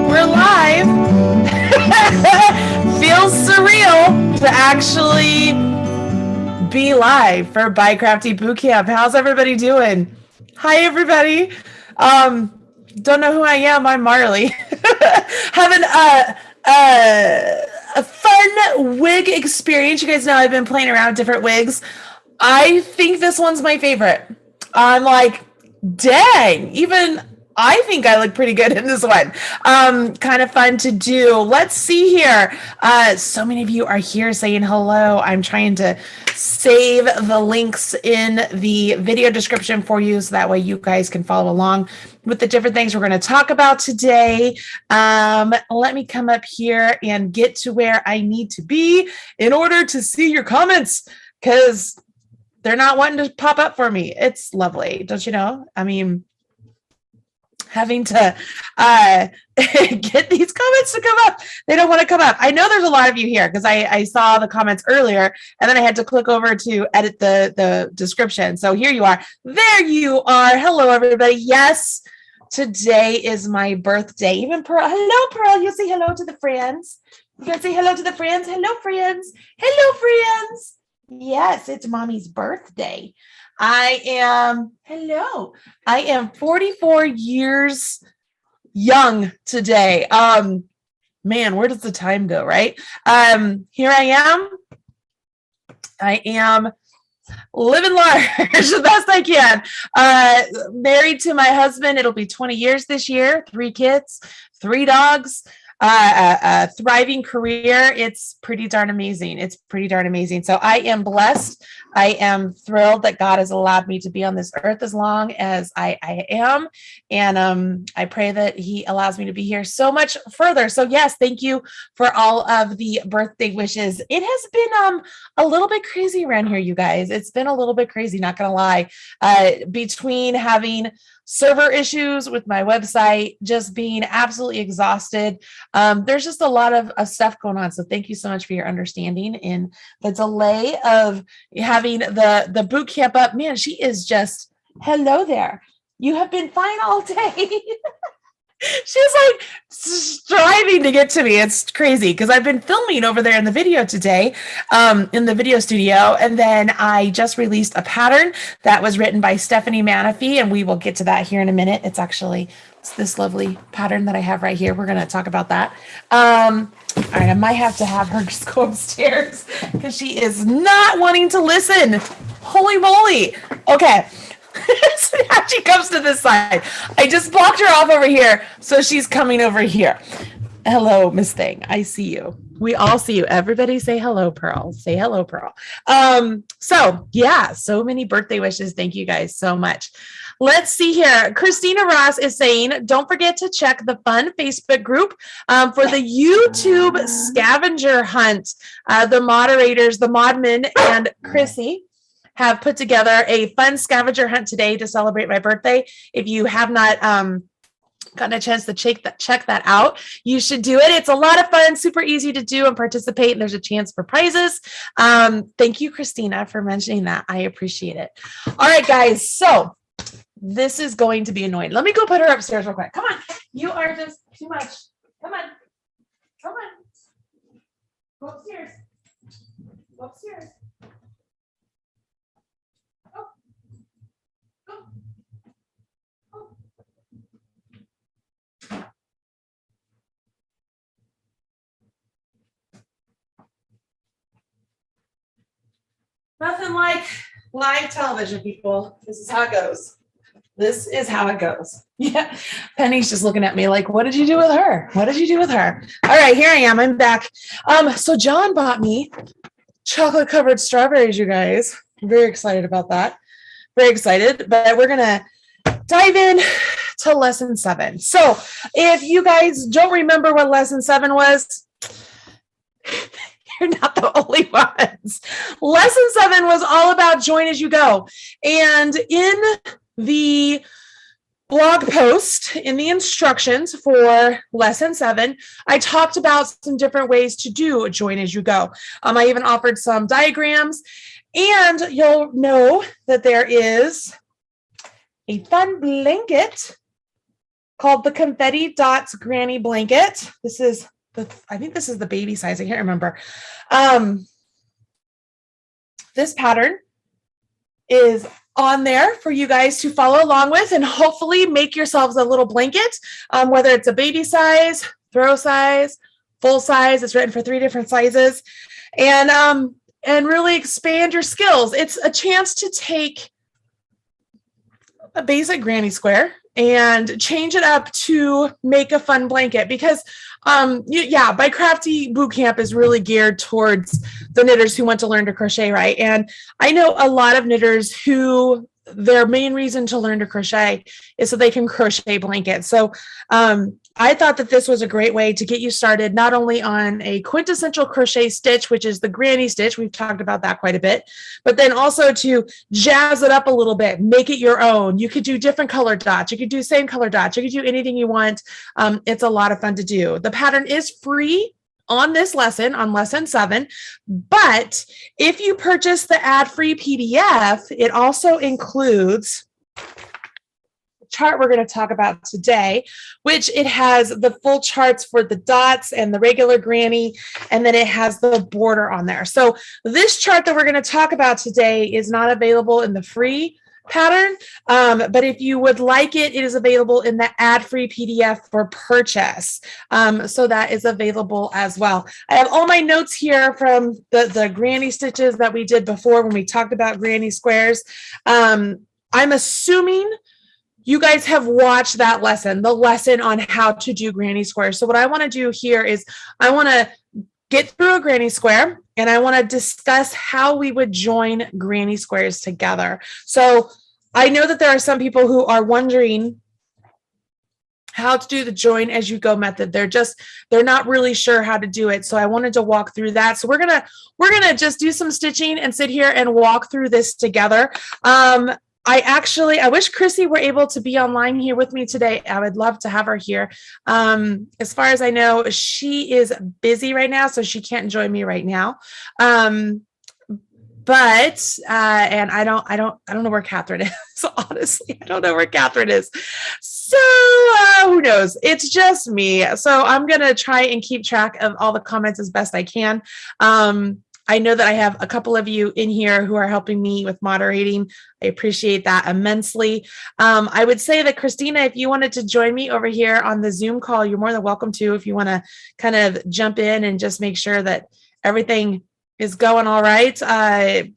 We're live. Feels surreal to actually be live for BiCrafty Bootcamp. How's everybody doing? Hi, everybody. Don't know who I am. I'm Marley. Having a fun wig experience. You guys know I've been playing around with different wigs. I think this one's my favorite. I'm like, dang, even I think I look pretty good in this one. Kind of fun to do. Let's see here. So many of you are here saying hello. I'm trying to save the links in the video description for you so that way you guys can follow along with the different things we're going to talk about today. Let me come up here and get to where I need to be in order to see your comments, because they're not wanting to pop up for me. It's lovely, don't you know? I mean, having to get these comments to come up. They don't want to come up. I know there's a lot of you here because I saw the comments earlier and then I had to click over to edit the description. So here you are. There you are. Hello, everybody. Yes, today is my birthday. Even Pearl. Hello, Pearl. You say hello to the friends. You guys say hello to the friends. Hello, friends. Hello, friends. Yes, it's mommy's birthday. I am 44 years young today. Man, where does the time go, right? Here I am living large the best I can. Married to my husband. It'll be 20 years this year, 3 kids, 3 dogs. A thriving career. It's pretty darn amazing. It's pretty darn amazing. So I am blessed. I am thrilled that God has allowed me to be on this earth as long as I am. And I pray that he allows me to be here so much further. So yes, thank you for all of the birthday wishes. It has been a little bit crazy around here, you guys. It's been a little bit crazy, not gonna lie. Between having server issues with my website, just being absolutely exhausted. There's just a lot of stuff going on. So thank you so much for your understanding in the delay of having the boot camp up. Man, she is just, hello there. You have been fine all day. She's like striving to get to me. It's crazy because I've been filming over there in the video today, in the video studio. And then I just released a pattern that was written by Stephanie Manafee, and we will get to that here in a minute. It's this lovely pattern that I have right here. We're going to talk about that. All right, I might have to have her just go upstairs because she is not wanting to listen. Holy moly. Okay. So now she comes to this side. I just blocked her off over here, so she's coming over here. Hello, Miss Thing. I see you. We all see you. Everybody say hello, Pearl. Say hello, Pearl. So yeah, so many birthday wishes. Thank you guys so much. Let's see here. Christina Ross is saying, don't forget to check the fun Facebook group for the YouTube scavenger hunt. The moderators, the modmin, and Chrissy have put together a fun scavenger hunt today to celebrate my birthday. If you have not gotten a chance to check that out, you should do it. It's a lot of fun, super easy to do and participate, and there's a chance for prizes. Thank you, Christina, for mentioning that. I appreciate it. All right, guys, so this is going to be annoying. Let me go put her upstairs real quick. Come on. You are just too much. Come on. Come on. Go upstairs. Go upstairs. Nothing like live television, people. This is how it goes. This is how it goes. Yeah. Penny's just looking at me like, what did you do with her? What did you do with her? All right, here I am. I'm back. So John bought me chocolate covered strawberries, you guys. I'm very excited about that. Very excited, but we're going to dive in to lesson 7. So if you guys don't remember what lesson 7 was, you're not the only ones. Lesson 7 was all about join as you go. And in the blog post, in the instructions for lesson 7, I talked about some different ways to do join as you go. I even offered some diagrams, and you'll know that there is a fun blanket called the Confetti Dots Granny Blanket. This is I think this is the baby size. I can't remember. This pattern is on there for you guys to follow along with and hopefully make yourselves a little blanket, whether it's a baby size, throw size, full size. It's written for 3 different sizes, and really expand your skills. It's a chance to take a basic granny square and change it up to make a fun blanket, because BiCrafty Bootcamp is really geared towards the knitters who want to learn to crochet, right? And I know a lot of knitters who their main reason to learn to crochet is so they can crochet blankets. So I thought that this was a great way to get you started, not only on a quintessential crochet stitch, which is the granny stitch. We've talked about that quite a bit, but then also to jazz it up a little bit, make it your own. You could do different color dots. You could do same color dots. You could do anything you want. It's a lot of fun to do. The pattern is free on this lesson, on lesson 7. But if you purchase the ad-free PDF, it also includes the chart we're going to talk about today, which it has the full charts for the dots and the regular granny, and then it has the border on there. So this chart that we're going to talk about today is not available in the free pattern, but if you would like it, it is available in the ad-free PDF for purchase. So that is available as well. I have all my notes here from the granny stitches that we did before when we talked about granny squares. I'm assuming you guys have watched that lesson, the lesson on how to do granny squares. So what I want to do here is I want to get through a granny square, and I want to discuss how we would join granny squares together. So I know that there are some people who are wondering how to do the join as you go method. They're not really sure how to do it. So I wanted to walk through that. So we're gonna just do some stitching and sit here and walk through this together. I wish Chrissy were able to be online here with me today. I would love to have her here. As far as I know, she is busy right now, so she can't join me right now. And I don't know where Catherine is. Honestly, I don't know where Catherine is. So who knows? It's just me. So I'm going to try and keep track of all the comments as best I can. I know that I have a couple of you in here who are helping me with moderating. I appreciate that immensely. I would say that, Christina, if you wanted to join me over here on the Zoom call, you're more than welcome to. If you want to kind of jump in and just make sure that everything is going all right,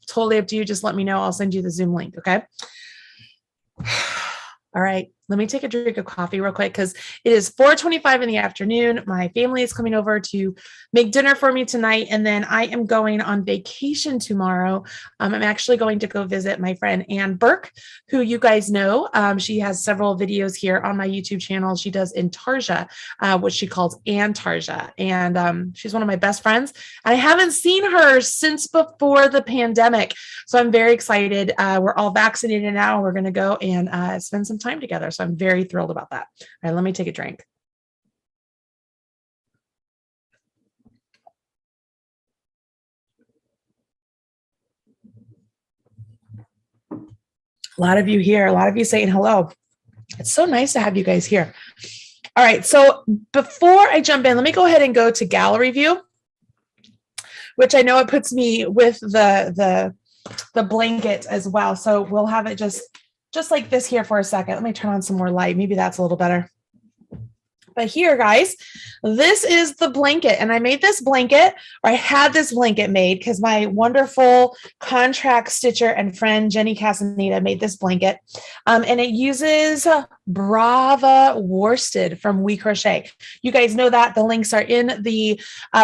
totally up to you. Just let me know. I'll send you the Zoom link, okay? All right, let me take a drink of coffee real quick because it is 4:25 in the afternoon. My family is coming over to make dinner for me tonight, and then I am going on vacation tomorrow. I'm actually going to go visit my friend Ann Burke, who you guys know. She has several videos here on my YouTube channel. She does Intarsia, what she calls Antarsia, and she's one of my best friends. I haven't seen her since before the pandemic, so I'm very excited. We're all vaccinated now. We're going to go and spend some time together. So I'm very thrilled about that. All right, let me take a drink. A lot of you here, a lot of you saying hello. It's so nice to have you guys here. All right, so before I jump in, let me go ahead and go to gallery view, which I know it puts me with the blanket as well. So we'll have it just like this here for a second. Let me turn on some more light. Maybe that's a little better. But here, guys, this is the blanket. And I made this blanket, or I had this blanket made because my wonderful contract stitcher and friend, Jenny Casaneda, made this blanket. And it uses Brava worsted from We Crochet. You guys know that. The links are in the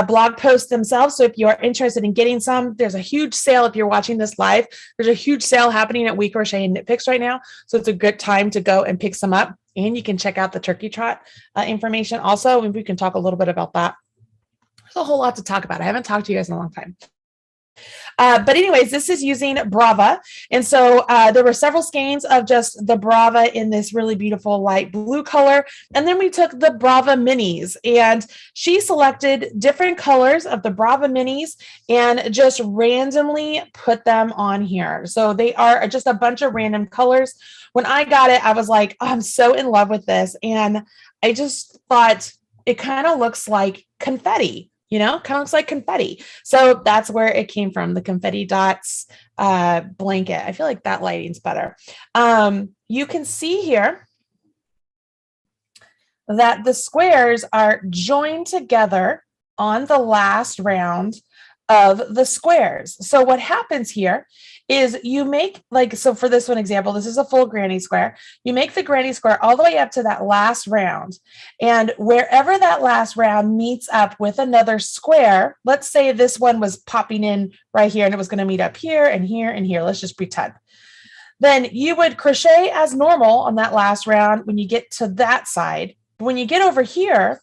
blog post themselves. So if you are interested in getting some, there's a huge sale. If you're watching this live, there's a huge sale happening at We Crochet and Knit Picks right now. So it's a good time to go and pick some up. And you can check out the turkey trot information also, and we can talk a little bit about that. There's a whole lot to talk about. I haven't talked to you guys in a long time. But anyways, this is using Brava. And so there were several skeins of just the Brava in this really beautiful light blue color. And then we took the Brava minis, and she selected different colors of the Brava minis and just randomly put them on here. So they are just a bunch of random colors. When I got it, I was like, oh, I'm so in love with this. And I just thought it kind of looks like confetti. Kind of looks like confetti. So that's where it came from, the confetti dots blanket. I feel like that lighting's better. You can see here that the squares are joined together on the last round of the squares. So what happens here is you make, so for this one example, this is a full granny square. You make the granny square all the way up to that last round. And wherever that last round meets up with another square, let's say this one was popping in right here and it was going to meet up here and here and here. Let's just pretend. Then you would crochet as normal on that last round when you get to that side. When you get over here,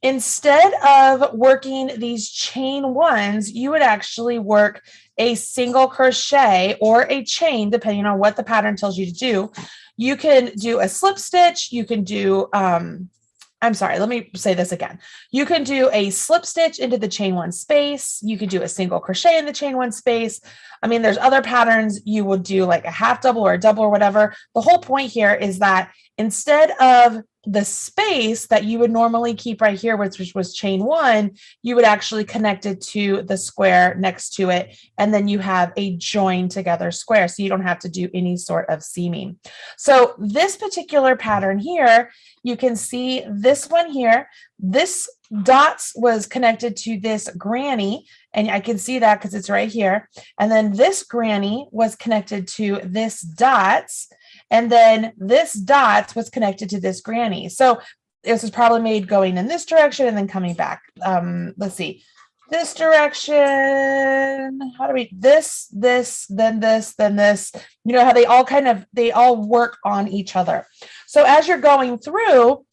instead of working these chain ones, you would actually work a single crochet or a chain, depending on what the pattern tells you to do. You can do a slip stitch. You can do, I'm sorry, let me say this again. You can do a slip stitch into the chain one space. You could do a single crochet in the chain one space. I mean, there's other patterns you would do, like a half double or a double or whatever. The whole point here is that instead of the space that you would normally keep right here, which was chain one, you would actually connect it to the square next to it. And then you have a joined together square. So you don't have to do any sort of seaming. So this particular pattern here, you can see this one here, this dots was connected to this granny. And I can see that because it's right here. And then this granny was connected to this dots. And then this dot was connected to this granny. So this was probably made going in this direction and then coming back. Let's see. This direction. How do we, this, then this, then this. You know how they all work on each other. So as you're going through,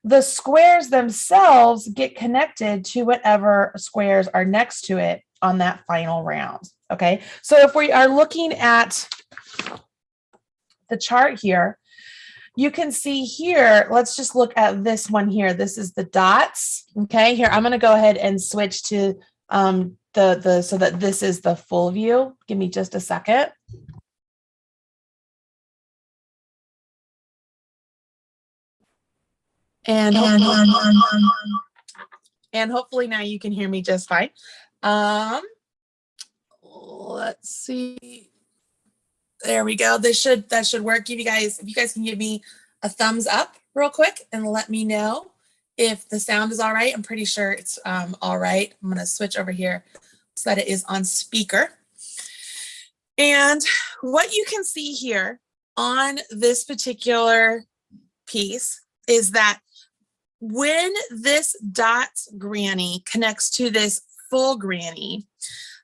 the squares themselves get connected to whatever squares are next to it on that final round. Okay. So if we are looking at the chart here, you can see here, let's just look at this one here. This is the dots. Okay, here, I'm going to go ahead and switch to so that this is the full view. Give me just a second. And hopefully now you can hear me just fine. Let's see. There we go. That should work. If you guys can give me a thumbs up real quick and let me know if the sound is all right. I'm pretty sure it's all right. I'm going to switch over here so that it is on speaker. And what you can see here on this particular piece is that when this dots granny connects to this full granny,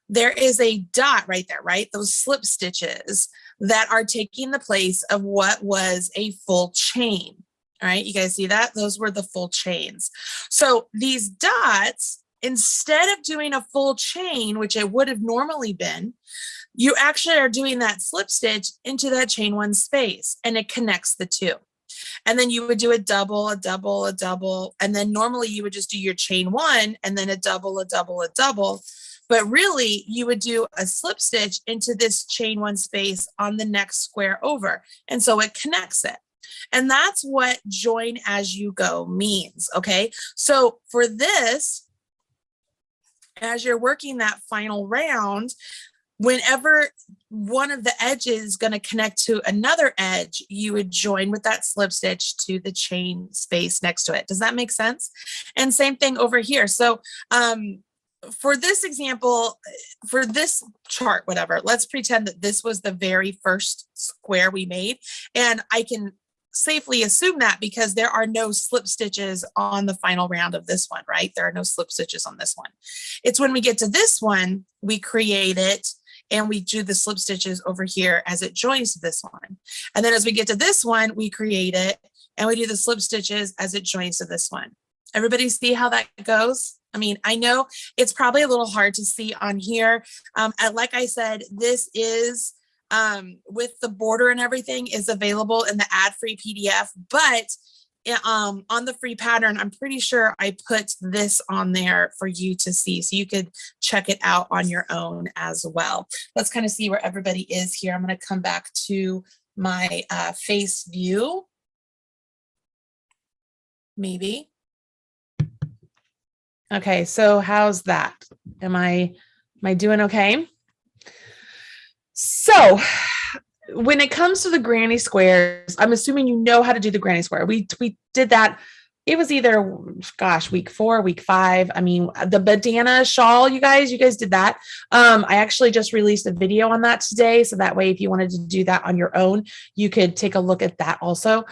there is a dot right there, right? Those slip stitches that are taking the place of what was a full chain. All right, you guys see that? Those were the full chains. So these dots, instead of doing a full chain, which it would have normally been, you actually are doing that slip stitch into that chain one space, and it connects the two. And then you would do a double, a double, a double, and then normally you would just do your chain one and then a double, a double, a double. But really, you would do a slip stitch into this chain one space on the next square over. And so it connects it. And that's what join as you go means, okay? So for this, as you're working that final round, whenever one of the edges is going to connect to another edge, you would join with that slip stitch to the chain space next to it. Does that make sense? And same thing over here. So, for this example, for this chart, whatever, let's pretend that this was the very first square we made. And I can safely assume that because there are no slip stitches on the final round of this one, right? There are no slip stitches on this one. It's when we get to this one, we create it and we do the slip stitches over here as it joins to this one. And then as we get to this one, we create it and we do the slip stitches as it joins to this one. Everybody see how that goes? I mean, I know it's probably a little hard to see on here. Like I said, this is with the border and everything is available in the ad-free PDF, but on the free pattern, I'm pretty sure I put this on there for you to see. So you could check it out on your own as well. Let's kind of see where everybody is here. I'm going to come back to my face view. Maybe. Okay, so how's that? Am I doing okay? So when it comes to the granny squares, I'm assuming you know how to do the granny square. We did that. It was either, gosh, week 4, week 5. I mean, the bandana shawl, you guys did that. I actually just released a video on that today. So that way, if you wanted to do that on your own, you could take a look at that also.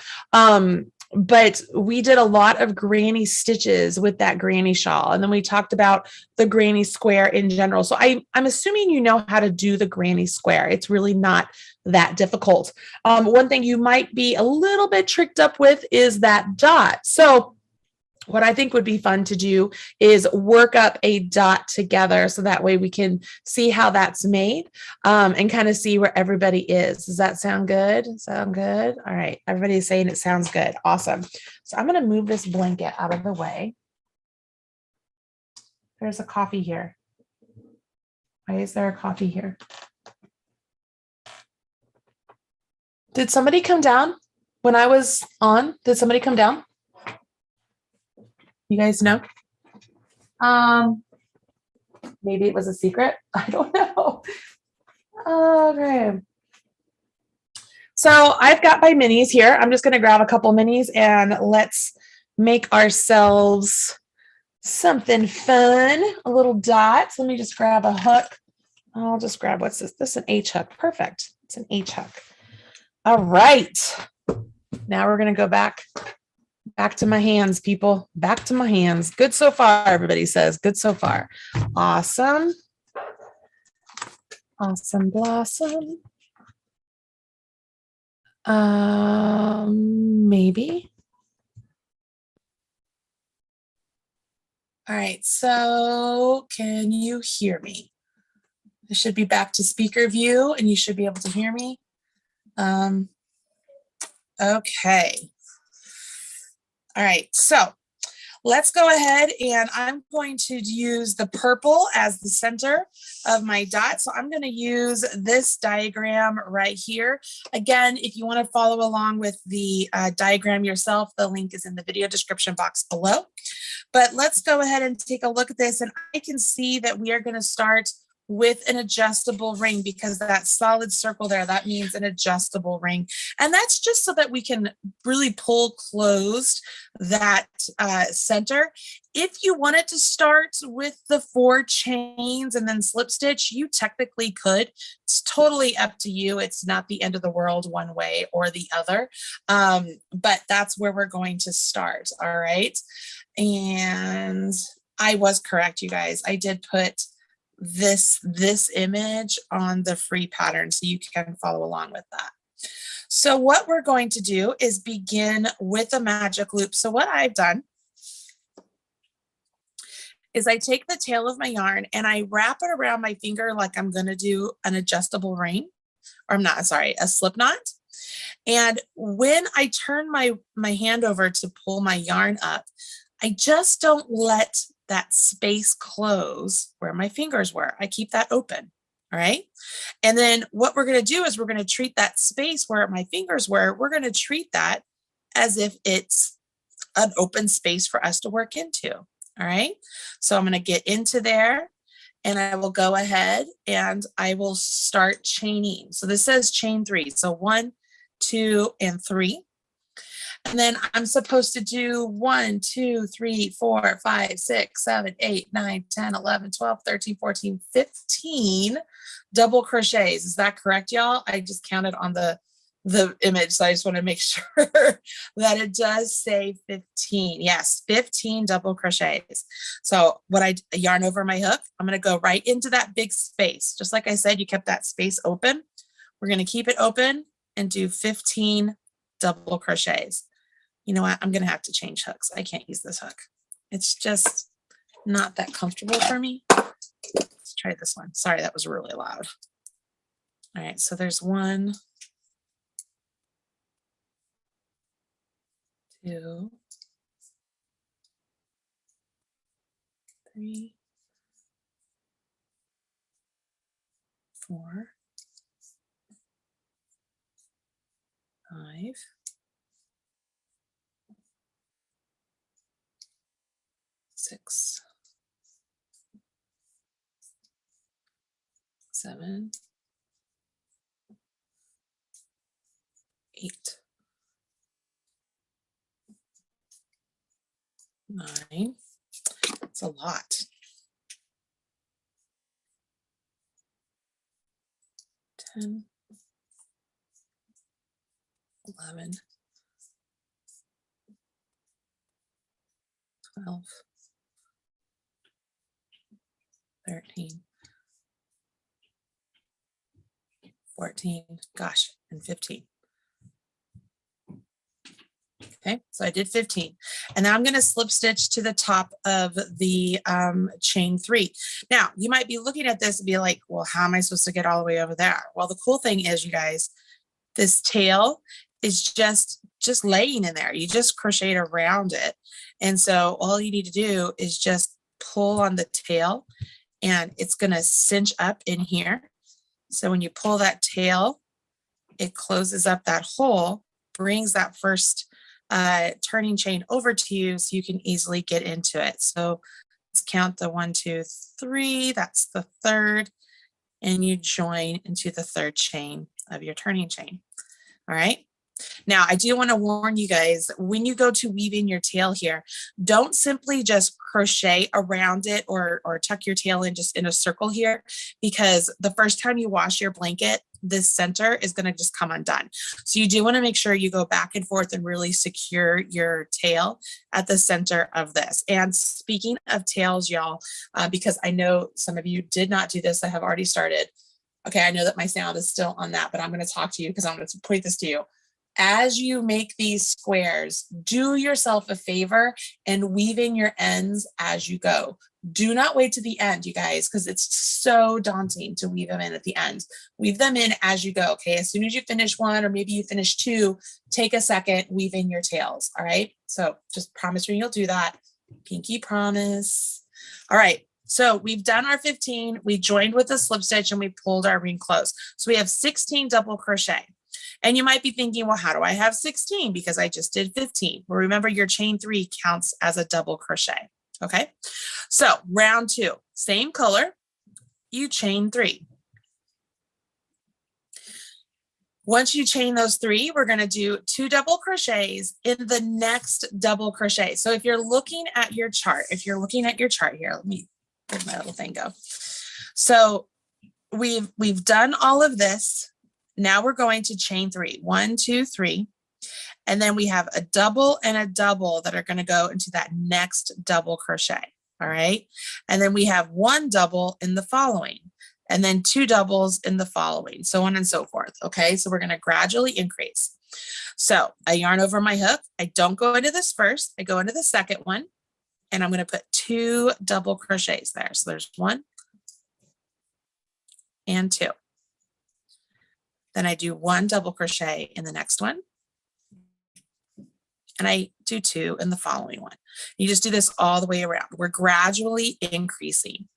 But we did a lot of granny stitches with that granny shawl. And then we talked about the granny square in general. So I'm assuming you know how to do the granny square. It's really not that difficult. One thing you might be a little bit tricked up with is that dot. So what I think would be fun to do is work up a dot together. So that way we can see how that's made and kind of see where everybody is. Does that sound good? Sound good? All right. Everybody's saying it sounds good. Awesome. So I'm going to move this blanket out of the way. There's a coffee here. Why is there a coffee here? Did somebody come down when I was on? Did somebody come down? You guys know? Maybe it was a secret. I don't know. Okay. So I've got my minis here. I'm just going to grab a couple minis and let's make ourselves something fun. A little dot. So let me just grab a hook. I'll just grab, what's this? This is an H hook. Perfect. It's an H hook. All right. Now we're going to go back to my hands, people. Back to my hands. Good so far, everybody says. Good so far. Awesome. Awesome blossom. Maybe. All right. So can you hear me? I should be back to speaker view and you should be able to hear me. Okay. All right, so let's go ahead and I'm going to use the purple as the center of my dot. So I'm going to use this diagram right here. Again, if you want to follow along with the diagram yourself, the link is in the video description box below. But let's go ahead and take a look at this. And I can see that we are going to start with an adjustable ring because that solid circle there, that means an adjustable ring. And that's just so that we can really pull closed that center. If you wanted to start with the 4 chains and then slip stitch, you technically could. It's totally up to you. It's not the end of the world one way or the other. But that's where we're going to start. All right. And I was correct, you guys. I did put this image on the free pattern so you can follow along with that. So what we're going to do is begin with a magic loop. So what I've done is I take the tail of my yarn and I wrap it around my finger like I'm going to do an adjustable ring, or I'm not, sorry, a slip knot. And when I turn my hand over to pull my yarn up, I just don't let that space close where my fingers were. I keep that open. All right. And then what we're going to do is we're going to treat that space where my fingers were, we're going to treat that as if it's an open space for us to work into. All right. So I'm going to get into there and I will go ahead and I will start chaining. So this says chain 3. So 1, 2, and 3. And then I'm supposed to do 1, 2, 3, 4, 5, 6, 7, 8, 9, 10, 11, 12, 13, 14, 15 double crochets. Is that correct, y'all? I just counted on the image, so I just want to make sure that it does say 15. Yes, 15 double crochets. So what I yarn over my hook, I'm going to go right into that big space. Just like I said, you kept that space open. We're going to keep it open and do 15 double crochets. You know what? I'm going to have to change hooks. I can't use this hook. It's just, not that comfortable for me. Let's try this one. Sorry, that was really loud. All right, so there's 1, 2, 3, 4, 5, 6, 7, 8, 9. It's a lot. 10, 11, 12, 13, 14, gosh, and 15. Okay, so I did 15. And now I'm going to slip stitch to the top of the chain 3. Now, you might be looking at this and be like, well, how am I supposed to get all the way over there? Well, the cool thing is, you guys, this tail is just laying in there. You just crocheted around it. And so all you need to do is just pull on the tail and it's going to cinch up in here. So when you pull that tail, it closes up that hole, brings that first turning chain over to you so you can easily get into it. So let's count the 1, 2, 3. That's the third. And you join into the third chain of your turning chain. All right. Now, I do want to warn you guys, when you go to weaving your tail here, don't simply just crochet around it or tuck your tail in just in a circle here, because the first time you wash your blanket, this center is going to just come undone. So you do want to make sure you go back and forth and really secure your tail at the center of this. And speaking of tails, y'all, because I know some of you did not do this that have already started. Okay, I know that my sound is still on that, but I'm going to talk to you because I'm going to point this to you. As you make these squares, do yourself a favor and weave in your ends as you go. Do not wait to the end, you guys, because it's so daunting to weave them in at the end. Weave them in as you go, okay? As soon as you finish 1 or maybe you finish 2, take a second, weave in your tails, all right? So just promise me you'll do that. Pinky promise. All right. So we've done our 15, we joined with a slip stitch and we pulled our ring close. So we have 16 double crochet. And you might be thinking, well, how do I have 16? Because I just did 15. Well, remember your chain 3 counts as a double crochet. Okay. So round 2, same color, you chain 3. Once you chain those 3, we're going to do 2 double crochets in the next double crochet. So if you're looking at your chart, here, let me where'd my little thing go? So we've done all of this. Now we're going to chain 3. 1, 2, 3. And then we have a double and a double that are going to go into that next double crochet. All right. And then we have 1 double in the following, and then 2 doubles in the following, so on and so forth. Okay. So we're going to gradually increase. So I yarn over my hook. I don't go into this first. I go into the second one, and I'm going to put 2 double crochets there. So there's 1 and 2. Then I do 1 double crochet in the next one. And I do 2 in the following one. You just do this all the way around. We're gradually increasing.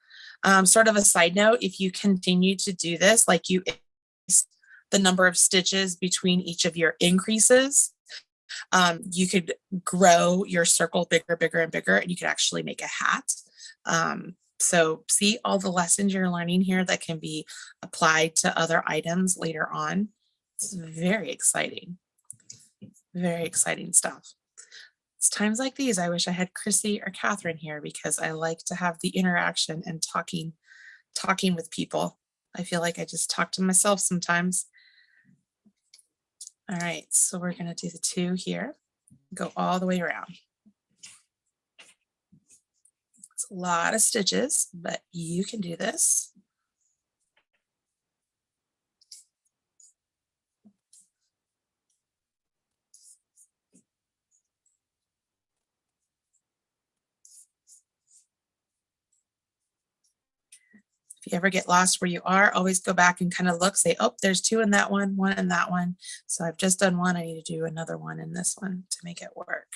Sort of a side note, if you continue to do this, like you increase the number of stitches between each of your increases, you could grow your circle bigger, bigger, and bigger, and you could actually make a hat. So see all the lessons you're learning here that can be applied to other items later on. It's very exciting. Very exciting stuff. It's times like these I wish I had Chrissy or Catherine here, because I like to have the interaction and talking with people. I feel like I just talk to myself sometimes. All right, so we're going to do the 2 here, go all the way around. It's a lot of stitches, but you can do this. If you ever get lost where you are, always go back and kind of look, say, oh, there's 2 in that one in that one. So I've just done one. I need to do another one in this one to make it work.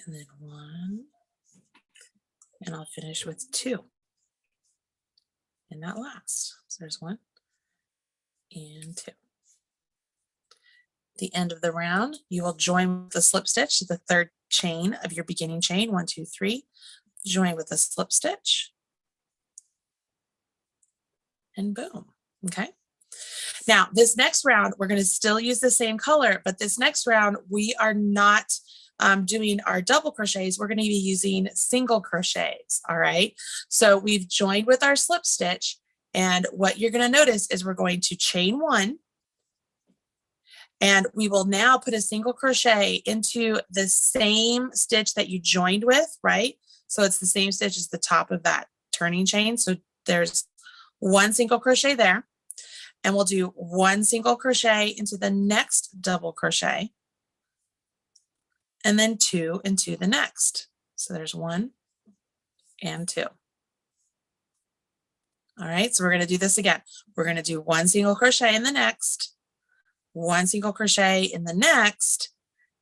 And then 1, and I'll finish with 2 in that last. So there's 1 and 2. The end of the round, you will join with the slip stitch to the 3rd chain of your beginning chain, 1, 2, 3, join with a slip stitch, and boom, okay? Now, this next round, we're gonna still use the same color, but this next round, we are not doing our double crochets, we're gonna be using single crochets, all right? So we've joined with our slip stitch, and what you're gonna notice is we're going to chain 1, and we will now put a single crochet into the same stitch that you joined with, right? So it's the same stitch as the top of that turning chain. So there's 1 single crochet there, and we'll do 1 single crochet into the next double crochet, and then 2 into the next. So there's 1 and 2. All right, so we're going to do this again. We're going to do 1 single crochet in the next, 1 single crochet in the next,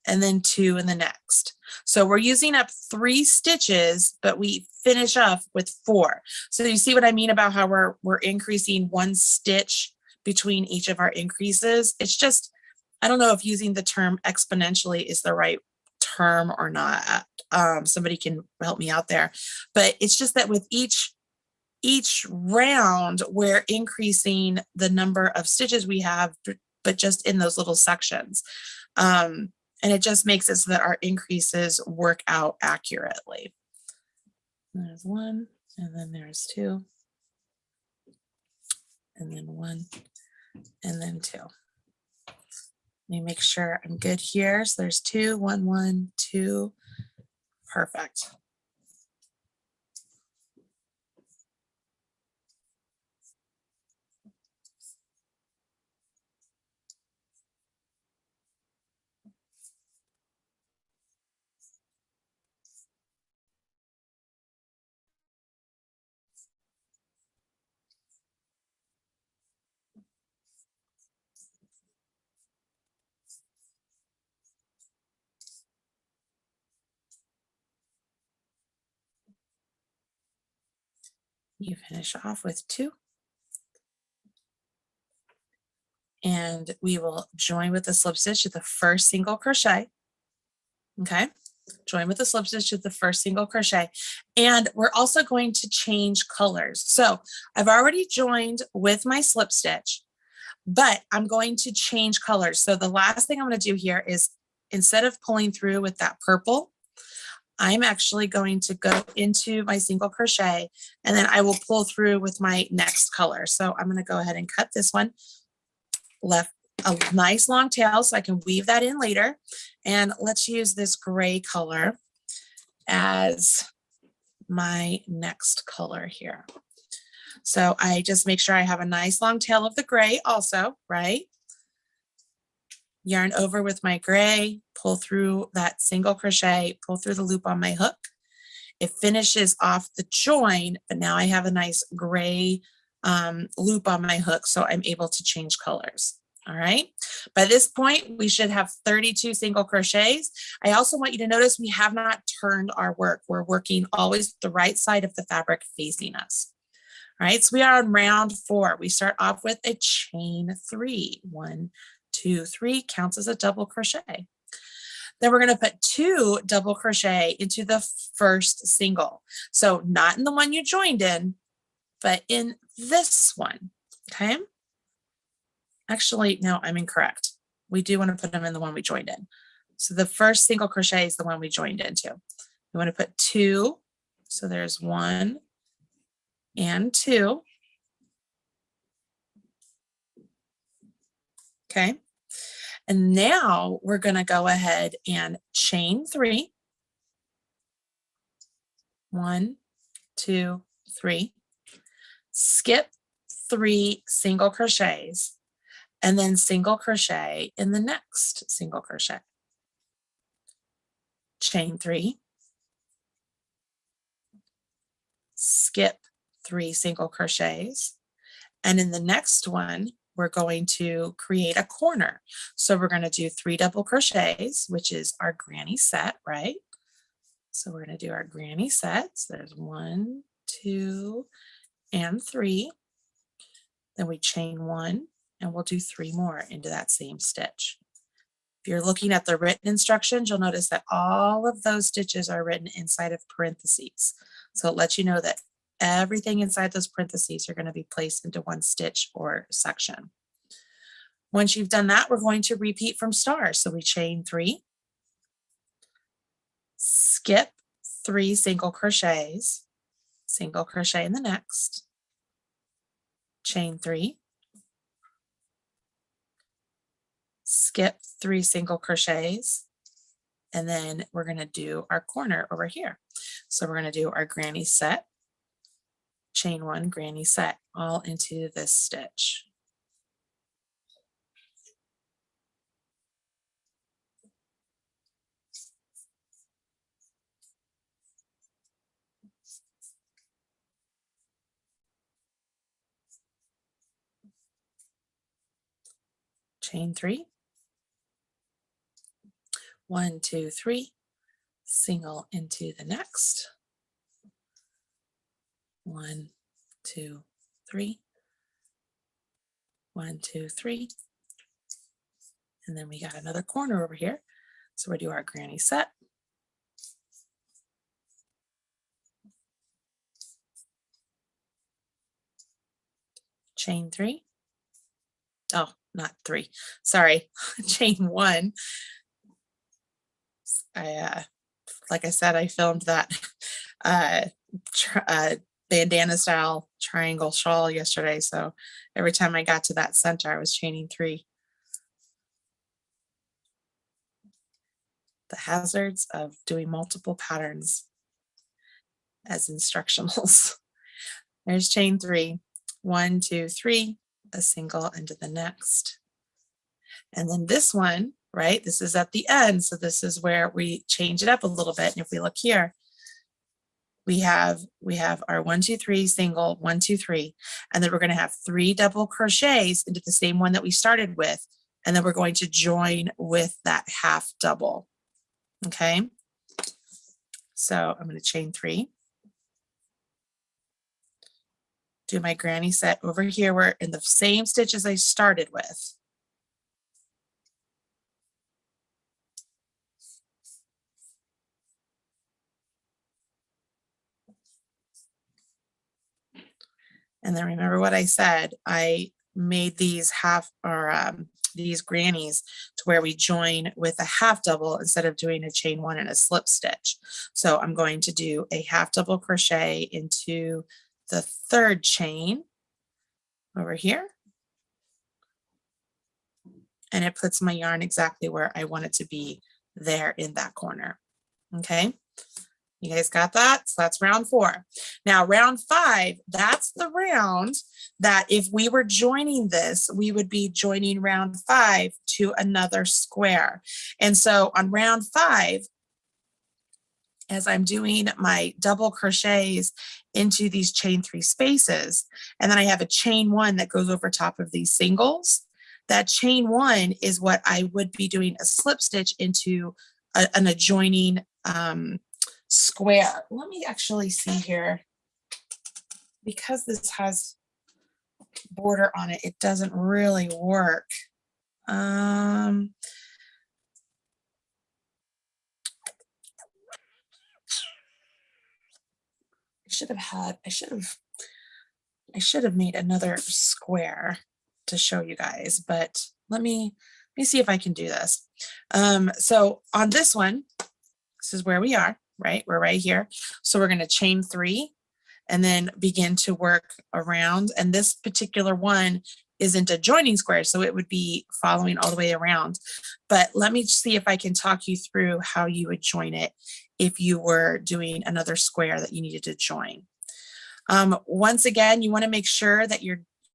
and then 2 in the next. So we're using up 3 stitches, but we finish off with 4. So you see what I mean about how we're increasing 1 stitch between each of our increases? It's just, I don't know if using the term exponentially is the right term or not. Somebody can help me out there. But it's just that with each round, we're increasing the number of stitches we have, but just in those little sections. And it just makes it so that our increases work out accurately. There's 1, and then there's 2, and then 1, and then 2. Let me make sure I'm good here. So there's 2, 1, 1, 2. Perfect. You finish off with 2. And we will join with the slip stitch to the first single crochet. Okay, join with the slip stitch to the first single crochet. And we're also going to change colors. So I've already joined with my slip stitch, but I'm going to change colors. So the last thing I'm going to do here is, instead of pulling through with that purple, I'm actually going to go into my single crochet, and then I will pull through with my next color. So I'm going to go ahead and cut this one, left a nice long tail so I can weave that in later. And let's use this gray color as my next color here. So I just make sure I have a nice long tail of the gray also, right? Yarn over with my gray, pull through that single crochet, pull through the loop on my hook. It finishes off the join, but now I have a nice gray loop on my hook, so I'm able to change colors. All right. By this point, we should have 32 single crochets. I also want you to notice we have not turned our work. We're working always the right side of the fabric facing us. All right. So we are on round 4. We start off with a chain 3. 1, 2, 3 counts as a double crochet. Then we're going to put 2 double crochet into the first single. So not in the one you joined in, but in this one. Okay. Actually, no, I'm incorrect. We do want to put them in the one we joined in. So the first single crochet is the one we joined into. We want to put 2. So there's 1 and 2. Okay. And now we're going to go ahead and chain 3. 1, 2, 3. Skip 3 single crochets, and then single crochet in the next single crochet. Chain 3, skip 3 single crochets, and in the next one, we're going to create a corner. So we're going to do 3 double crochets, which is our granny set, right? So we're going to do our granny sets. There's 1, 2, and 3. Then we chain 1, and we'll do 3 more into that same stitch. If you're looking at the written instructions, you'll notice that all of those stitches are written inside of parentheses. So it lets you know that everything inside those parentheses are going to be placed into one stitch or section. Once you've done that, we're going to repeat from stars. So we chain 3, skip 3 single crochets, single crochet in the next, chain 3, skip 3 single crochets, and then we're going to do our corner over here. So we're going to do our granny set, chain 1, granny set, all into this stitch. Chain 3, 1, 2, 3, single into the next, 1, 2, 3, 1, 2, 3, and then we got another corner over here. So we do our granny set, chain 3, oh, not 3, sorry, chain 1. Like I said, I filmed that bandana style triangle shawl yesterday, so every time I got to that center, I was chaining 3. The hazards of doing multiple patterns as instructionals. There's chain 3, 1, 2, 3, a single into the next. And then this one, right, this is at the end, so this is where we change it up a little bit. And if we look here, we have our 1, 2, 3 single, 1, 2, 3, and then we're going to have 3 double crochets into the same one that we started with, and then we're going to join with that half double. Okay, so I'm going to chain 3, do my granny set over here. We're in the same stitches I started with. And then remember what I said, I made these these grannies to where we join with a half double instead of doing a chain 1 and a slip stitch. So I'm going to do a half double crochet into the 3rd chain over here. And it puts my yarn exactly where I want it to be there in that corner. Okay. You guys got that? So that's round 4. Now round 5, that's the round that if we were joining this, we would be joining round 5 to another square. And so on round 5, as I'm doing my double crochets into these chain 3 spaces, and then I have a chain 1 that goes over top of these singles, that chain 1 is what I would be doing a slip stitch into an adjoining square. Let me actually see here, because this has border on it, it doesn't really work. I should have made another square to show you guys, but let me see if I can do this. So on this one, this is where we are, right? We're right here. So we're going to chain 3 and then begin to work around. And this particular one isn't a joining square, so it would be following all the way around. But let me see if I can talk you through how you would join it if you were doing another square that you needed to join. Once again, you want to make sure that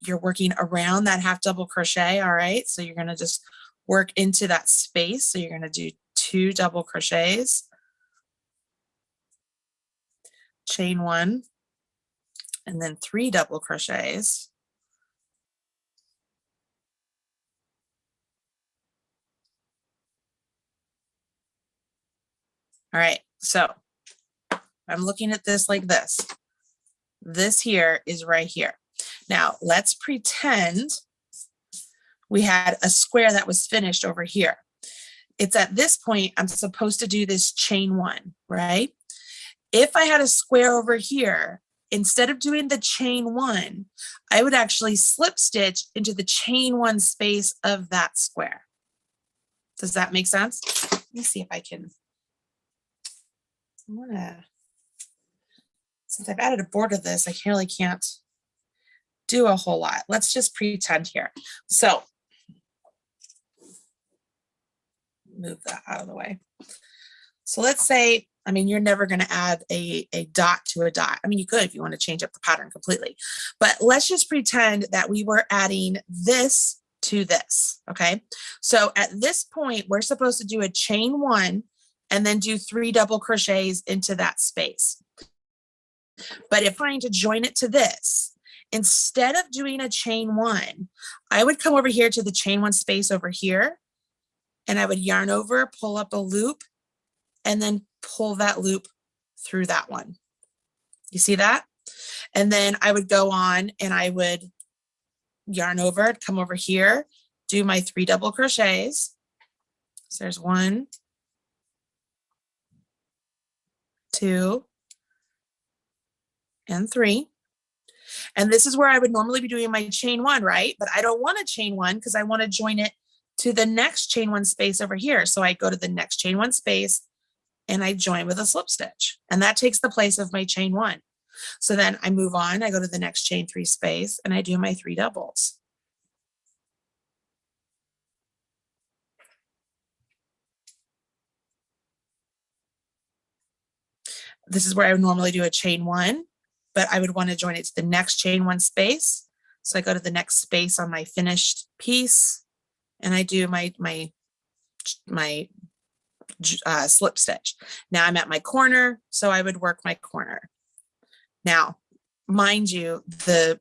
you're working around that half double crochet. All right. So you're going to just work into that space. So you're going to do 2 double crochets, chain 1, and then 3 double crochets. All right. So I'm looking at this like this. This here is right here. Now let's pretend we had a square that was finished over here. It's at this point, I'm supposed to do this chain 1, right? If I had a square over here, instead of doing the chain 1, I would actually slip stitch into the chain 1 space of that square. Does that make sense? Let me see if I can. Since I've added a border to this, I really can't do a whole lot. Let's just pretend here. So move that out of the way. So let's say, I mean, you're never going to add a dot to a dot. I mean, you could if you want to change up the pattern completely, but let's just pretend that we were adding this to this. Okay. So at this point, we're supposed to do a chain 1 and then do 3 double crochets into that space. But if I'm trying to join it to this, instead of doing a chain 1, I would come over here to the chain 1 space over here, and I would yarn over, pull up a loop, and then pull that loop through that one. You see that? And then I would go on and I would yarn over, come over here, do my 3 double crochets. So there's 1, 2, and 3. And this is where I would normally be doing my chain 1, right? But I don't want to chain 1 because I want to join it to the next chain 1 space over here. So I go to the next chain 1 space and I join with a slip stitch, and that takes the place of my chain 1. So then I move on, I go to the next chain 3 space and I do my 3 doubles. This is where I would normally do a chain 1, but I would want to join it to the next chain 1 space. So I go to the next space on my finished piece and I do my slip stitch. Now I'm at my corner, so I would work my corner. Now, mind you, the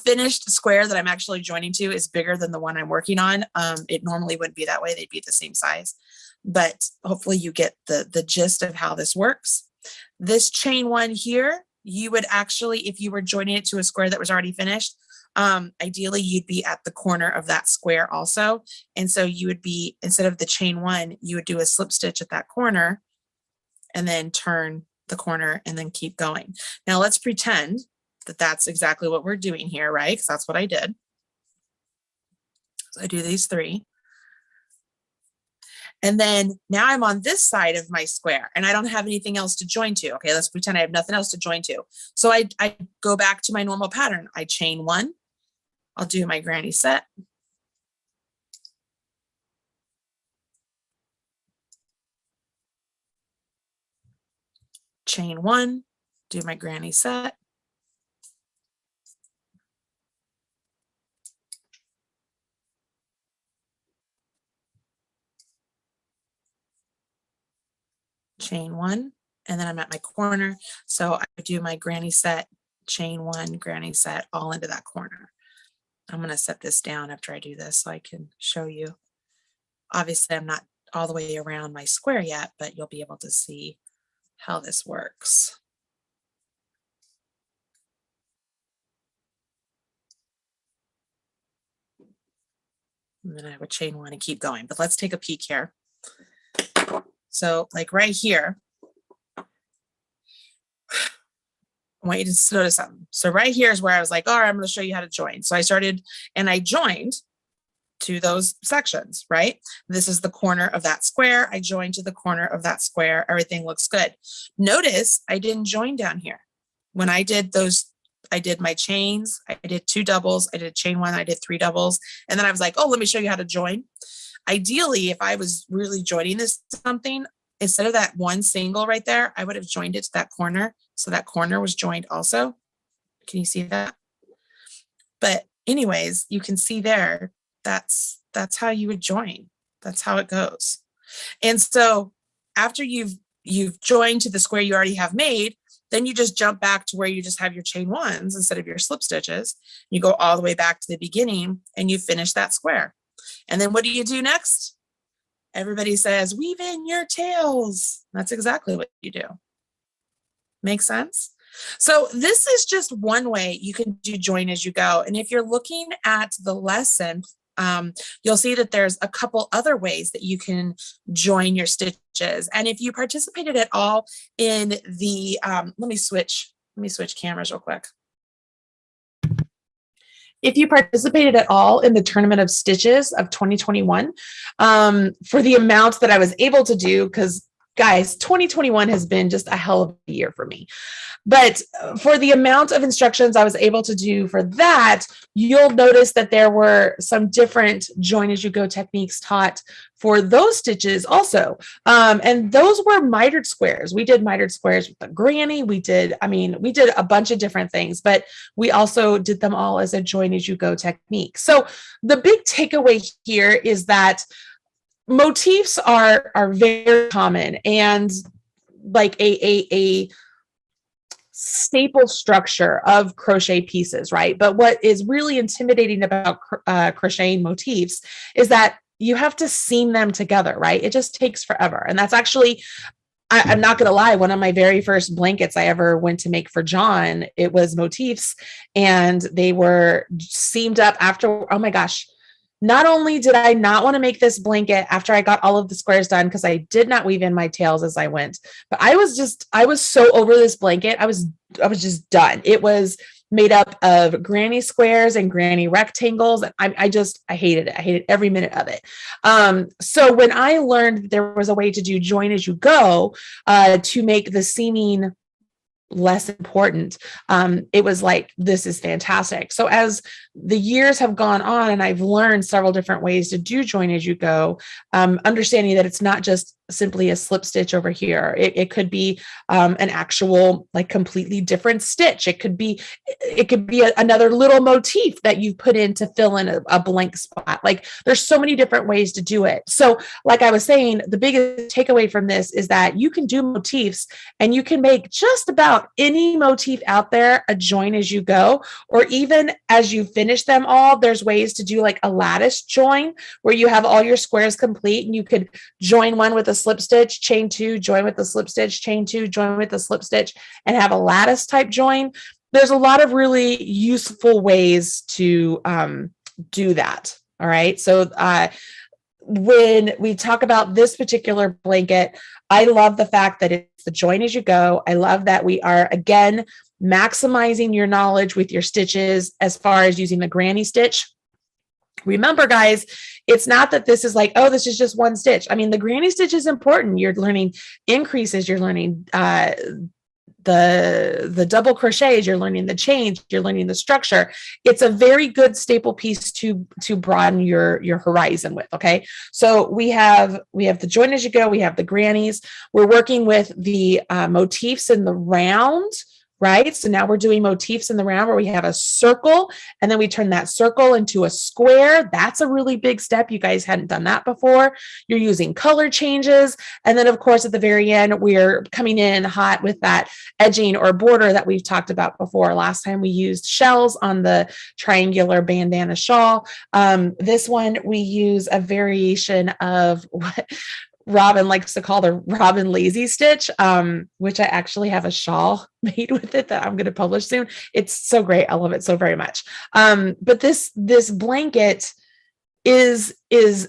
finished square that I'm actually joining to is bigger than the one I'm working on. It normally wouldn't be that way. They'd be the same size, but hopefully you get the gist of how this works. This chain 1 here, you would actually, if you were joining it to a square that was already finished, ideally you'd be at the corner of that square also. And so you would be, instead of the chain 1, you would do a slip stitch at that corner and then turn the corner and then keep going. Now let's pretend that that's exactly what we're doing here, right? Because that's what I did. So I do these 3. And then now I'm on this side of my square and I don't have anything else to join to. Okay, let's pretend I have nothing else to join to. So I go back to my normal pattern. I chain 1, I'll do my granny set. Chain 1, do my granny set. Chain 1, and then I'm at my corner. So I do my granny set, chain 1, granny set, all into that corner. I'm going to set this down after I do this so I can show you. Obviously, I'm not all the way around my square yet, but you'll be able to see how this works. And then I would chain 1 and keep going, but let's take a peek here. So like right here, I want you to notice something. So right here is where I was like, all right, I'm going to show you how to join. So I started and I joined to those sections, right? This is the corner of that square. I joined to the corner of that square. Everything looks good. Notice I didn't join down here. When I did those, I did my chains, I did 2 doubles, I did chain 1, I did 3 doubles. And then I was like, oh, let me show you how to join. Ideally, if I was really joining this to something, instead of that 1 single right there, I would have joined it to that corner. So that corner was joined also. Can you see that? But anyways, you can see there, that's how you would join. That's how it goes. And so after you've joined to the square you already have made, then you just jump back to where you just have your chain ones instead of your slip stitches. You go all the way back to the beginning and you finish that square. And then what do you do next? Everybody says, weave in your tails. That's exactly what you do. Make sense? So this is just one way you can do join as you go. And if you're looking at the lesson, you'll see that there's a couple other ways that you can join your stitches. And if you participated at all in the, let me switch cameras real quick. If you participated at all in the Tournament of Stitches of 2021, for the amount that I was able to do, because guys, 2021 has been just a hell of a year for me. But for the amount of instructions I was able to do for that, you'll notice that there were some different join as you go techniques taught for those stitches also. And those were mitered squares. We did mitered squares with the granny. We did a bunch of different things, but we also did them all as a join as you go technique. So the big takeaway here is that motifs are very common and like a staple structure of crochet pieces, right? But what is really intimidating about crocheting motifs is that you have to seam them together, right? It just takes forever. And that's actually, I'm not going to lie, one of my very first blankets I ever went to make for John, it was motifs, and they were seamed up after, oh my gosh. Not only did I not want to make this blanket after I got all of the squares done, because I did not weave in my tails as I went, but I was so over this blanket. I was just done. It was made up of granny squares and granny rectangles. And I hated it. I hated every minute of it. So when I learned that there was a way to do join as you go, to make the seaming less important, it was like, this is fantastic. So as the years have gone on and I've learned several different ways to do join as you go, understanding that it's not just simply a slip stitch over here. It could be an actual like completely different stitch. It could be another little motif that you put in to fill in a blank spot. Like there's so many different ways to do it. So like I was saying, the biggest takeaway from this is that you can do motifs and you can make just about any motif out there a join as you go, or even as you finish them all, there's ways to do like a lattice join where you have all your squares complete and you could join one with a slip stitch, chain two, join with the slip stitch, chain two, join with the slip stitch, and have a lattice type join. There's a lot of really useful ways to do that. All right. So when we talk about this particular blanket, I love the fact that it's the join as you go. I love that we are, again, maximizing your knowledge with your stitches as far as using the granny stitch. Remember, guys, it's not that this is like, oh, this is just one stitch. I mean, the granny stitch is important. You're learning increases. You're learning the double crochets. You're learning the chains. You're learning the structure. It's a very good staple piece to broaden your horizon with. Okay, so we have the join as you go. We have the grannies. We're working with the motifs in the round. Right? So now we're doing motifs in the round where we have a circle and then we turn that circle into a square. That's a really big step. You guys hadn't done that before. You're using color changes. And then of course, at the very end, we're coming in hot with that edging or border that we've talked about before. Last time we used shells on the triangular bandana shawl. This one, we use a variation of what Robin likes to call the Robin Lazy Stitch, which I actually have a shawl made with it that I'm going to publish soon. It's so great. I love it so very much. But this blanket is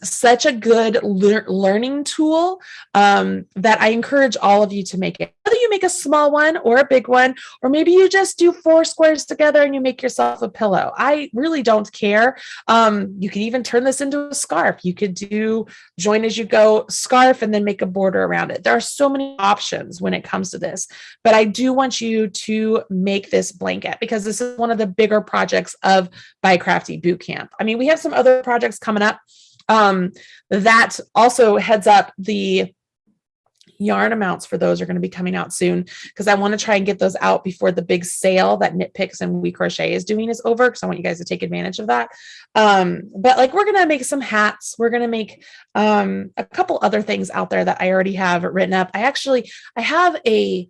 such a good learning tool that I encourage all of you to make it. Whether you make a small one or a big one, or maybe you just do 4 squares together and you make yourself a pillow. I really don't care. You could even turn this into a scarf. You could do join as you go scarf and then make a border around it. There are so many options when it comes to this, but I do want you to make this blanket because this is one of the bigger projects of BiCrafty Bootcamp. I mean, we have some other projects coming up that also heads up the yarn amounts for those are going to be coming out soon, because I want to try and get those out before the big sale that Knit Picks and We Crochet is doing is over, because I want you guys to take advantage of that. But like, we're going to make some hats. We're going to make a couple other things out there that I already have written up. I have a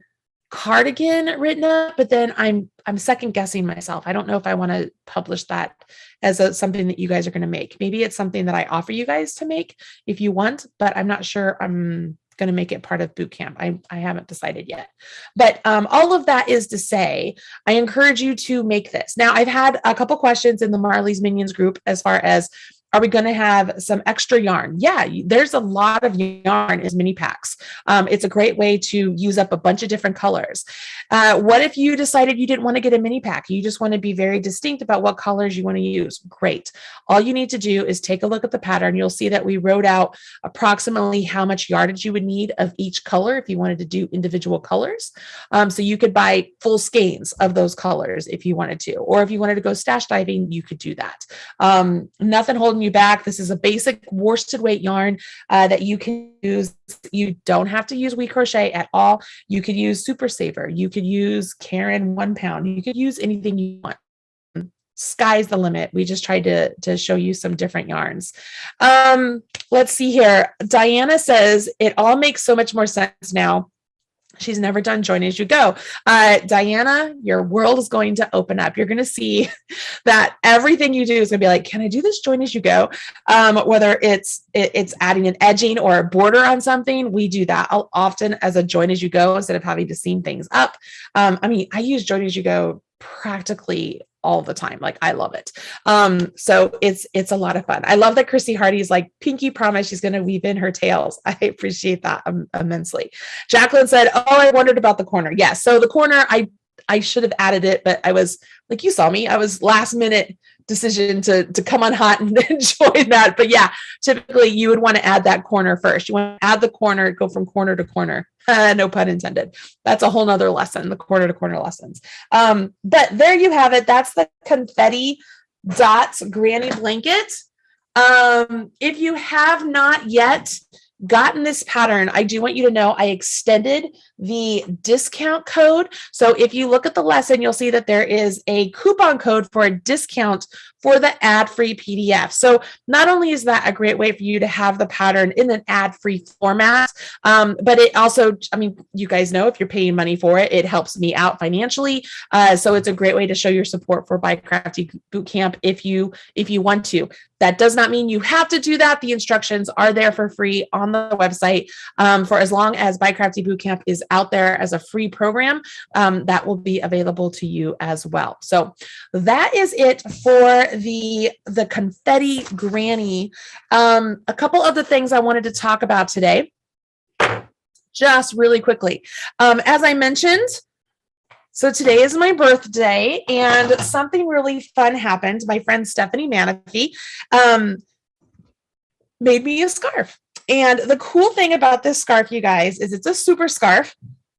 cardigan written up, but then I'm second guessing myself. I don't know if I want to publish that as something that you guys are going to make. Maybe it's something that I offer you guys to make if you want, but I'm not sure I'm going to make it part of boot camp. I haven't decided yet, but all of that is to say, I encourage you to make this. Now, I've had a couple questions in the Marley's Minions group as far as, are we going to have some extra yarn? Yeah, there's a lot of yarn as mini packs. It's a great way to use up a bunch of different colors. What if you decided you didn't want to get a mini pack? You just want to be very distinct about what colors you want to use. Great. All you need to do is take a look at the pattern. You'll see that we wrote out approximately how much yardage you would need of each color if you wanted to do individual colors. So you could buy full skeins of those colors if you wanted to, or if you wanted to go stash diving, you could do that. Nothing holding you back. This is a basic worsted weight yarn that you can use. You don't have to use We Crochet at all. You could use Super Saver. You could use Karen 1 pound. You could use anything you want. Sky's the limit. We just tried to show you some different yarns. Let's see here. Diana says, it all makes so much more sense now. She's never done Join As You Go. Diana, your world is going to open up. You're going to see that everything you do is going to be like, can I do this Join As You Go? Whether it's adding an edging or a border on something, we do that often as a Join As You Go instead of having to seam things up. I use Join As You Go practically all the time. Like, I love it. So it's a lot of fun. I love that Chrissy Hardy's like, Pinky promised she's going to weave in her tails. I appreciate that immensely. Jacqueline said, oh, I wondered about the corner. Yeah. So the corner, I should have added it, but I was like, you saw me, I was last minute decision to come on hot and join that. But yeah, typically you would want to add that corner first. You want to add the corner, go from corner to corner. No pun intended. That's a whole nother lesson, the corner to corner lessons. But there you have it. That's the confetti dots granny blanket. If you have not yet gotten this pattern, I do want you to know I extended the discount code. So if you look at the lesson, you'll see that there is a coupon code for a discount for the ad-free PDF. So not only is that a great way for you to have the pattern in an ad-free format, but it also, you guys know if you're paying money for it, it helps me out financially. So it's a great way to show your support for BiCrafty Bootcamp if you want to. That does not mean you have to do that. The instructions are there for free on the website for as long as BiCrafty Bootcamp is out there as a free program. That will be available to you as well. So that is it for the confetti granny. A couple of the things I wanted to talk about today, just really quickly. As I mentioned, so today is my birthday, and something really fun happened. My friend Stephanie Manafee made me a scarf. And the cool thing about this scarf, you guys, is it's a super scarf.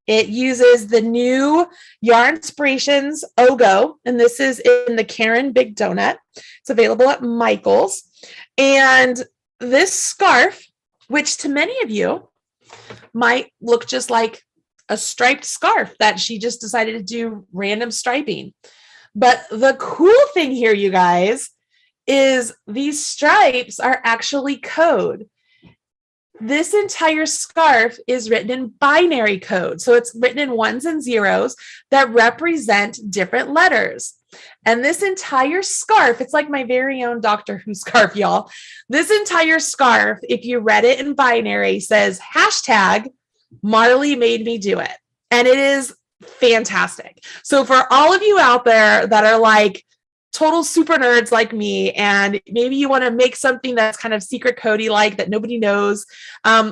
It uses the new Yarn Inspirations Ogo, and this is in the Karen Big Donut. It's available at Michael's. And this scarf, which to many of you might look just like a striped scarf that she just decided to do random striping. But the cool thing here, you guys, is these stripes are actually code. This entire scarf is written in binary code. So it's written in ones and zeros that represent different letters. And this entire scarf, it's like my very own Doctor Who scarf, y'all. This entire scarf, if you read it in binary, says hashtag Marley made me do it. And it is fantastic. So for all of you out there that are like total super nerds like me, and maybe you want to make something that's kind of secret codey like that nobody knows,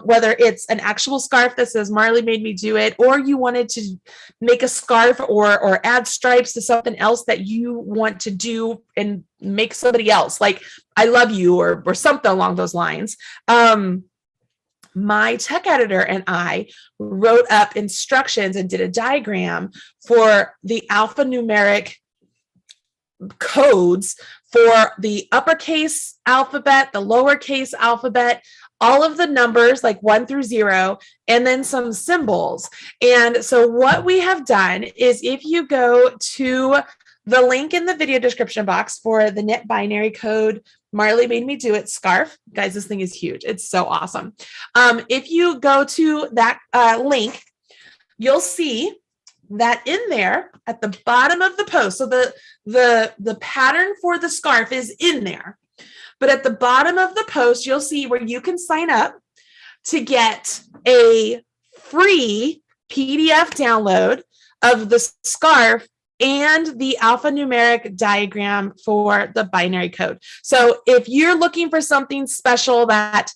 whether it's an actual scarf that says Marley made me do it, or you wanted to make a scarf or add stripes to something else that you want to do and make somebody else like I love you or something along those lines. My tech editor and I wrote up instructions and did a diagram for the alphanumeric codes for the uppercase alphabet, the lowercase alphabet, all of the numbers like 1 through 0, and then some symbols. And so what we have done is if you go to the link in the video description box for the knit binary code Marley Made Me Do It scarf. Guys, this thing is huge. It's so awesome. If you go to that link, you'll see that in there at the bottom of the post, so the pattern for the scarf is in there. But at the bottom of the post, you'll see where you can sign up to get a free PDF download of the scarf and the alphanumeric diagram for the binary code. So if you're looking for something special that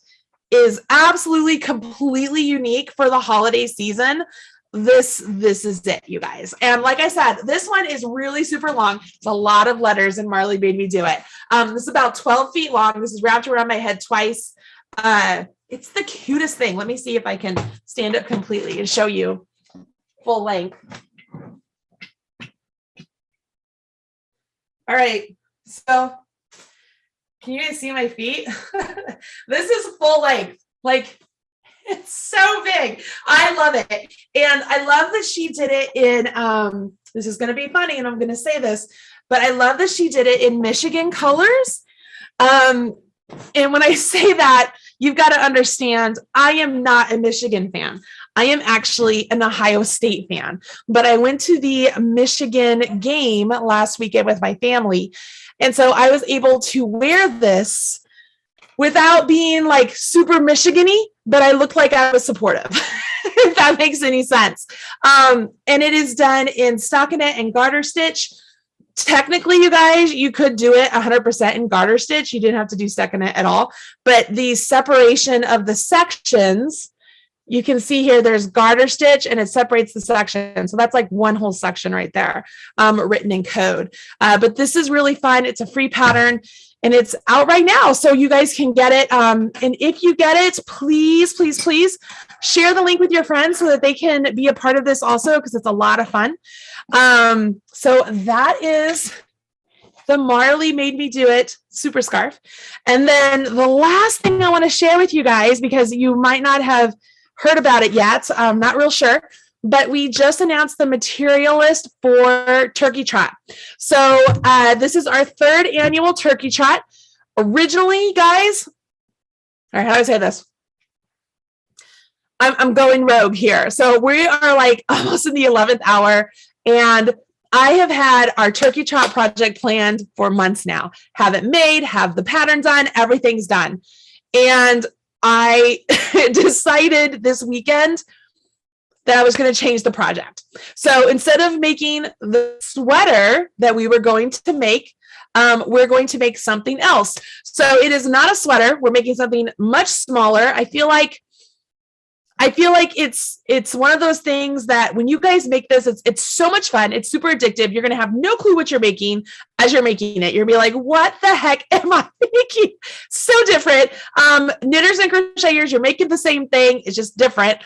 is absolutely completely unique for the holiday season, this is it, you guys. And like I said, this one is really super long. It's a lot of letters, and Marley made me do it. This is about 12 feet long. This is wrapped around my head twice. It's the cutest thing. Let me see if I can stand up completely and show you full length. All right, so can you guys see my feet? This is full length. Like, it's so big. I love it. And I love that she did it in, this is going to be funny, and I'm going to say this, but I love that she did it in Michigan colors. And when I say that, you've got to understand, I am not a Michigan fan. I am actually an Ohio State fan, but I went to the Michigan game last weekend with my family. And so I was able to wear this without being like super Michigan-y, but I looked like I was supportive, if that makes any sense. And it is done in stockinette and garter stitch. Technically, you guys, you could do it 100% in garter stitch. You didn't have to do stockinette at all, but the separation of the sections, you can see here, there's garter stitch and it separates the section. So that's like one whole section right there, written in code. But this is really fun. It's a free pattern and it's out right now. So you guys can get it. And if you get it, please, please, please share the link with your friends so that they can be a part of this also, because it's a lot of fun. So that is the Marley Made Me Do It super scarf. And then the last thing I want to share with you guys, because you might not have heard about it yet, I'm not real sure, but we just announced the material list for Turkey Trot. So this is our 3rd annual Turkey Trot. Originally, guys, all right, how do I say this? I'm going rogue here. So we are like almost in the 11th hour, and I have had our Turkey Trot project planned for months now. Have it made, have the pattern done, everything's done. And I decided this weekend that I was going to change the project. So instead of making the sweater that we were going to make, we're going to make something else. So it is not a sweater. We're making something much smaller. I feel like it's one of those things that when you guys make this, it's so much fun. It's super addictive. You're going to have no clue what you're making as you're making it. You're going to be like, what the heck am I making? So different. Knitters and crocheters, you're making the same thing. It's just different.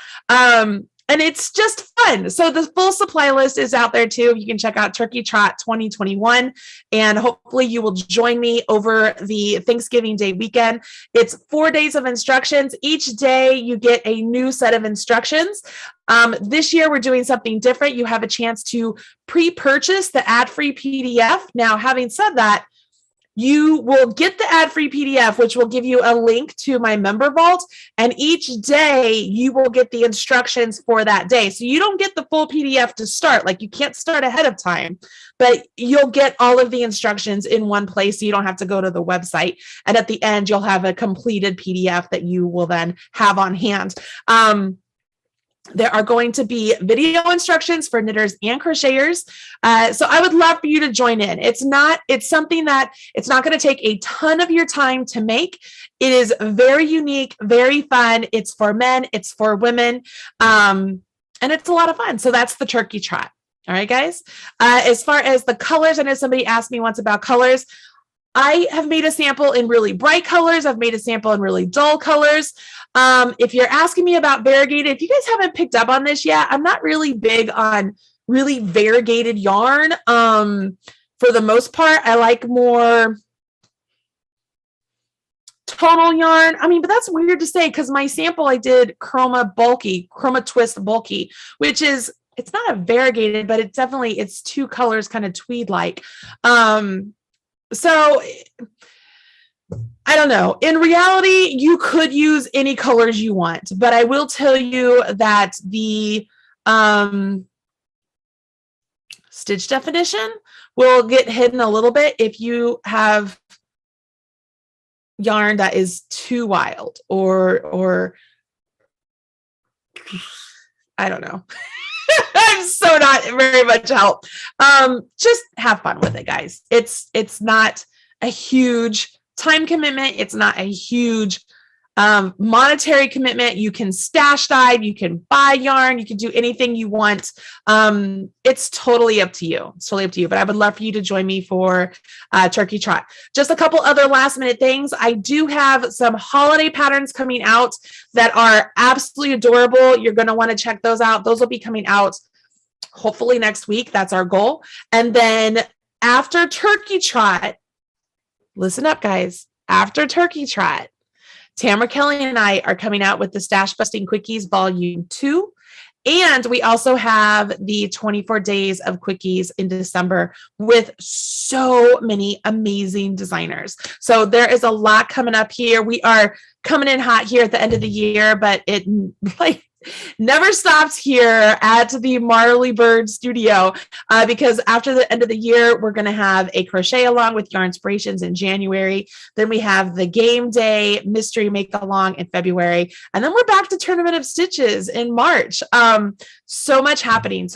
And it's just fun. So the full supply list is out there too. You can check out Turkey Trot 2021, and hopefully you will join me over the Thanksgiving Day weekend. It's 4 days of instructions. Each day you get a new set of instructions. This year we're doing something different. You have a chance to pre-purchase the ad-free PDF. Now, having said that, you will get the ad-free PDF, which will give you a link to my member vault. And each day you will get the instructions for that day. So you don't get the full PDF to start. Like, you can't start ahead of time, but you'll get all of the instructions in one place. So you don't have to go to the website. And at the end, you'll have a completed PDF that you will then have on hand. There are going to be video instructions for knitters and crocheters. So I would love for you to join in. It's something that it's not going to take a ton of your time to make. It is very unique, very fun. It's for men, it's for women. And it's a lot of fun. So that's the Turkey Trot. All right, guys. As far as the colors, I know somebody asked me once about colors. I have made a sample in really bright colors. I've made a sample in really dull colors. If you're asking me about variegated, if you guys haven't picked up on this yet, I'm not really big on really variegated yarn. For the most part, I like more tonal yarn. I mean, but that's weird to say because my sample I did chroma twist bulky, which is, it's not a variegated, but it's 2 colors, kind of tweed like. So I don't know. In reality, you could use any colors you want, but I will tell you that the stitch definition will get hidden a little bit if you have yarn that is too wild or I don't know. I'm so not very much help. Just have fun with it, guys. It's not a huge time commitment. It's not a huge monetary commitment. You can stash dive, you can buy yarn, you can do anything you want. It's totally up to you. It's totally up to you. But I would love for you to join me for Turkey Trot. Just a couple other last minute things. I do have some holiday patterns coming out that are absolutely adorable. You're going to want to check those out. Those will be coming out hopefully next week. That's our goal. And then after Turkey Trot, listen up, guys. After Turkey Trot, Tamara Kelly and I are coming out with the Stash Busting Quickies Volume 2. And we also have the 24 days of quickies in December with so many amazing designers. So there is a lot coming up here. We are coming in hot here at the end of the year, but it never stops here at the Marley Bird studio because after the end of the year, we're going to have a crochet along with Yarn Inspirations in January. Then we have the game day mystery make along in February. And then we're back to Tournament of Stitches in March. So much happening,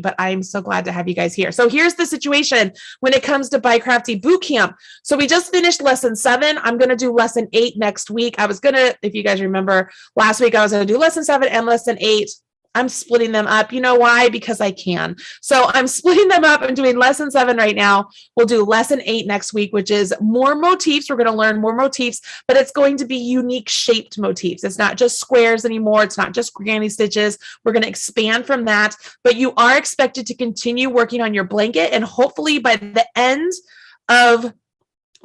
but I'm so glad to have you guys here. So here's the situation when it comes to BiCrafty Bootcamp. So we just finished lesson 7. I'm going to do lesson 8 next week. I was going to, if you guys remember last week, I was going to do lesson 7 and lesson 8. I'm splitting them up. You know why? Because I can. So I'm splitting them up. I'm doing lesson 7 right now. We'll do lesson 8 next week, which is more motifs. We're going to learn more motifs, but it's going to be unique shaped motifs. It's not just squares anymore. It's not just granny stitches. We're going to expand from that, but you are expected to continue working on your blanket. And hopefully by the end of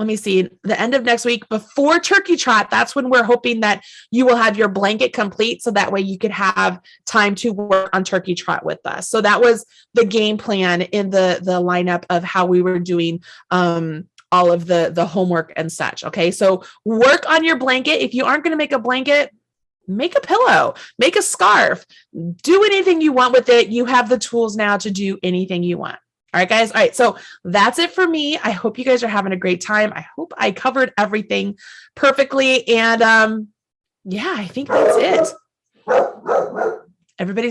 the end of next week before Turkey Trot, that's when we're hoping that you will have your blanket complete. So that way you could have time to work on Turkey Trot with us. So that was the game plan in the lineup of how we were doing all of the homework and such. Okay. So work on your blanket. If you aren't going to make a blanket, make a pillow, make a scarf, do anything you want with it. You have the tools now to do anything you want. All right, guys. All right. So that's it for me. I hope you guys are having a great time. I hope I covered everything perfectly. And yeah, I think that's it. Everybody